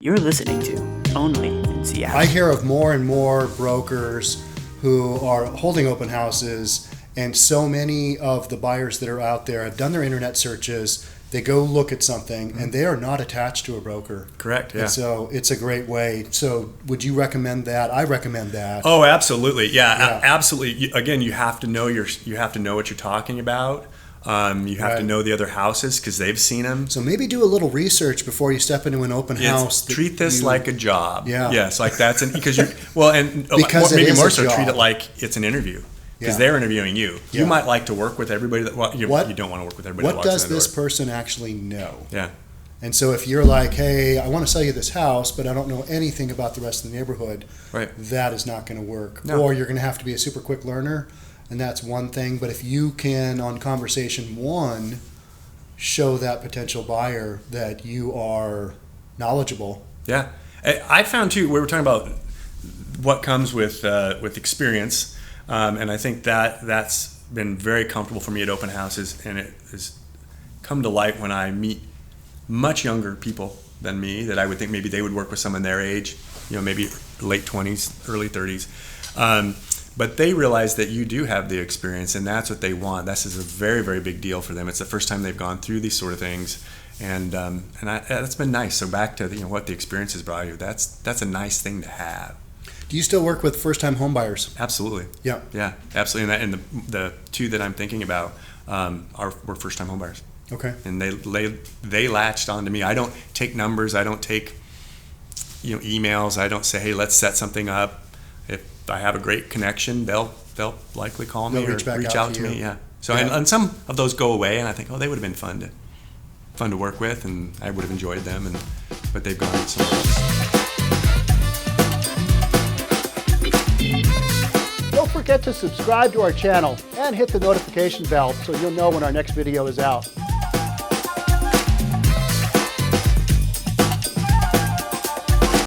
You're listening to Only in Seattle. I hear of more and more brokers who are holding open houses, and so many of the buyers that are out there have done their internet searches. They go look at something, and they are not attached to a broker. Correct, yeah. And so it's a great way. So would you recommend that? I recommend that. Oh, absolutely. Yeah. Absolutely. Again, you have to know what you're talking about. You have to know the other houses because they've seen them. So maybe do a little research before you step into an open house. Treat this like a job. Yeah. Yes, like that's because you maybe more so treat it like it's an interview because they're interviewing you. You might like to work with everybody you don't want to work with everybody. What does this person actually know? Yeah. And so if you're like, hey, I want to sell you this house, but I don't know anything about the rest of the neighborhood, right, that is not going to work. No. Or you're going to have to be a super quick learner. And that's one thing. But if you can, on conversation one, show that potential buyer that you are knowledgeable. Yeah. I found, too, we were talking about what comes with experience. And I think that's been very comfortable for me at open houses. And it has come to light when I meet much younger people than me that I would think maybe they would work with someone their age, maybe late 20s, early 30s. But they realize that you do have the experience, and that's what they want. This is a very, very big deal for them. It's the first time they've gone through these sort of things, and that's been nice. So back to what the experience has brought you. That's a nice thing to have. Do you still work with first-time home buyers? Absolutely. Yeah, absolutely. And the two that I'm thinking about were first-time home buyers. Okay. And they latched onto me. I don't take numbers. I don't take emails. I don't say, hey, let's set something up. I have a great connection, they'll likely call me or reach out to me. Yeah. So and some of those go away, and I think, they would have been fun to work with, and I would have enjoyed them, but they've gone somewhere else. Don't forget to subscribe to our channel and hit the notification bell so you'll know when our next video is out.